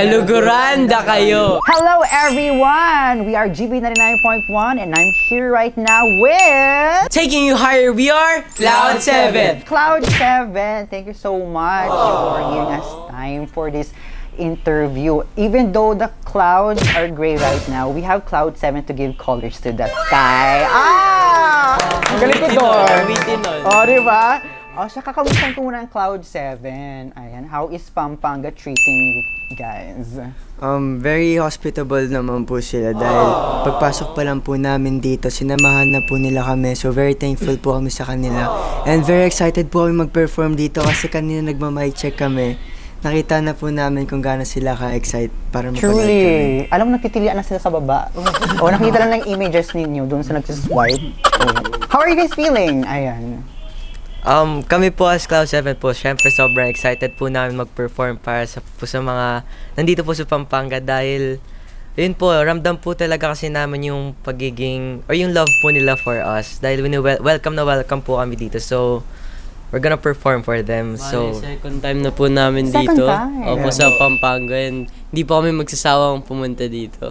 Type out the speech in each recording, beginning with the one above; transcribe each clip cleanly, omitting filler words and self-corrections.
Kaluguranda kayo! Hello everyone! We are GB 99.1 and I'm here right now with... Taking you higher, we are Cloud 7! Cloud 7! Thank you so much for giving us time for this interview. Even though the clouds are gray right now, we have Cloud 7 to give colors to the sky. Ang galing ko doon! O, diba? O, siya kakamustahin ko muna ang Cloud 7. Ayan, how is Pampanga treating you guys? Very hospitable naman po sila dahil pagpasok pa lang po namin dito, sinamahan na po nila kami. So very thankful po kami sa kanila. And very excited po kami mag-perform dito kasi kanina nagma-mic check kami. Nakita na po namin kung gaano sila ka-excite para mapanood kami. Truly. Alam mo, nagtitilian na sila sa baba. O, nakita lang ng images ninyo doon sa nagsiswipe. How are you guys feeling? Ayan. Kami po as Cloud 7 po, syempre sobrang excited po namin mag-perform para sa mga nandito po sa Pampanga dahil yun po, ramdam po talaga kasi namin yung pagiging or yung love po nila for us dahil welcome po kami dito. So we're gonna perform for them. So Second time na po namin Second dito. time. Opo, sa Pampanga. And hindi po kami magsasawang pumunta dito.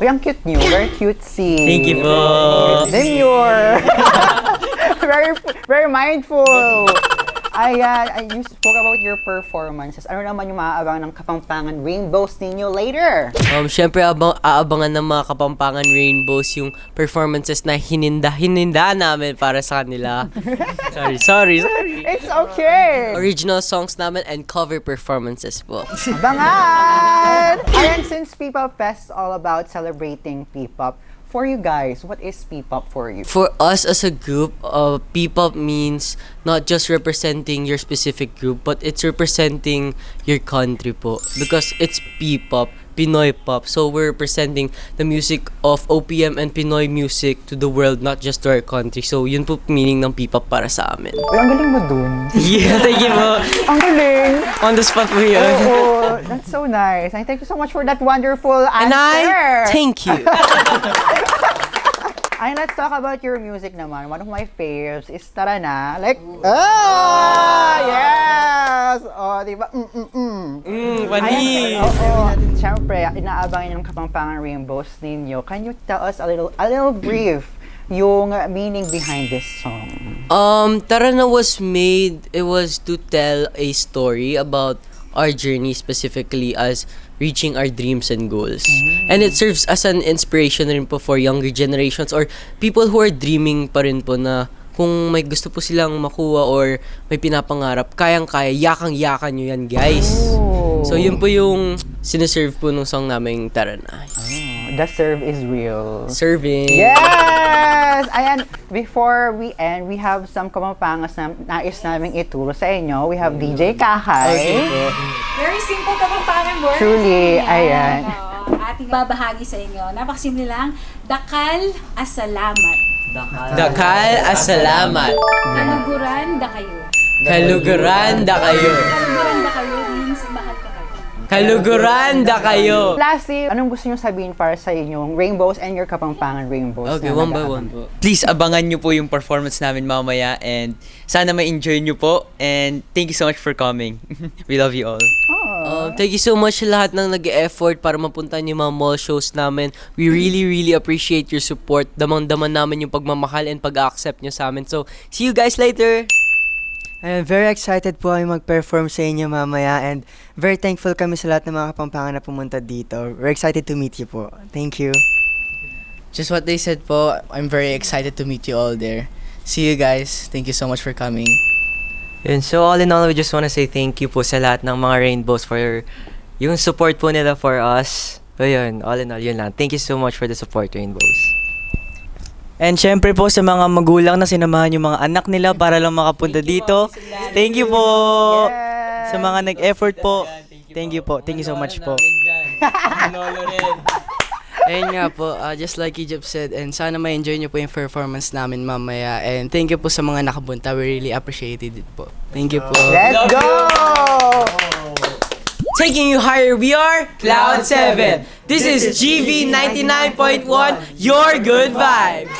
Uy, ang cute nyo. Very cutesy. Thank you po. Demure. very mindful. Ayan, you spoke about your performances. Ano naman yung maaabangan ng Kapampangan Rainbows ninyo later? Syempre aabangan ng mga Kapampangan Rainbows yung performances na hininda namin para sa kanila. Sorry. It's okay. Original songs namin and cover performances po. Abangan! Ayan, since P-Pop Fest is all about celebrating P-Pop, for you guys, what is P-Pop for you? For us as a group, P-Pop means not just representing your specific group, but it's representing your country po. Because it's P-Pop, Pinoy Pop. So we're representing the music of OPM and Pinoy music to the world, not just to our country. So yun po meaning ng P-Pop para sa amin. Uy, ang galing mo dun. Yeah, thank you po. Ang galing! On the spot po yun. Oo, that's so nice. And thank you so much for that wonderful answer. And I thank you. Ay, let's talk about your music naman. One of my faves is Tara Na. Like, yes! Oh, di ba? Funny. Siyempre, inaabangan yung Kapampangan Rainbows ninyo. Can you tell us a little brief yung meaning behind this song? Tara Na was made, it was to tell a story about our journey specifically as reaching our dreams and goals. And it serves as an inspiration rin po for younger generations or people who are dreaming pa rin po na kung may gusto po silang makuha or may pinapangarap, kayang-kaya, yakang-yakan nyo yan, guys. So yun po yung sineserve po nung song namin, Tara Na. The serve is real. Serving. Yes! Ayan, before we end, we have some Kapampangas na nais namin ituro sa inyo. We have DJ Kahay. Very simple Kapampangan words. Truly, ayan. Ating babahagi sa inyo. Napakasimple lang. Dakal asalamat. Dakal asalamat. Kaluguranda kayo. Kaluguranda kayo. Kaluguranda kayo means mahal ko kayo. Kaluguranda kayo. Lastly, anong gusto nyo sabihin para sa inyong Rainbows and your Kapampangan Rainbows? Okay, na one by nag-aabang? one po. Please abangan nyo po yung performance namin mamaya and sana ma-enjoy nyo po and thank you so much for coming. We love you all. Thank you so much sa lahat ng nag-e-effort para mapuntahan yung mga mall shows namin. We really appreciate your support. Damang-daman namin yung pagmamahal and pag-accept nyo sa amin. So, see you guys later! And very excited po kami mag-perform sa inyo mamaya and very thankful kami sa lahat ng mga Kapampangan na pumunta dito. We're excited to meet you po. Thank you. Just what they said po, I'm very excited to meet you all there. See you guys. Thank you so much for coming. Yun, so all in all, we just wanna say thank you po sa lahat ng mga Rainbows for yung support po nila for us. So yun, all in all, yun lang. Thank you so much for the support, Rainbows. And syempre po sa mga magulang na sinamahan yung mga anak nila para lang makapunta dito. Thank you po sa mga nag-effort po. Thank you po. Thank you so much po. Ayun nga po, just like Egypt said, and sana ma-enjoy nyo po yung performance namin mamaya. And thank you po sa mga nakapunta. We really appreciated it po. Thank you po. Let's go! Taking you higher, we are Cloud 7. This is GV 99.1, your good vibes.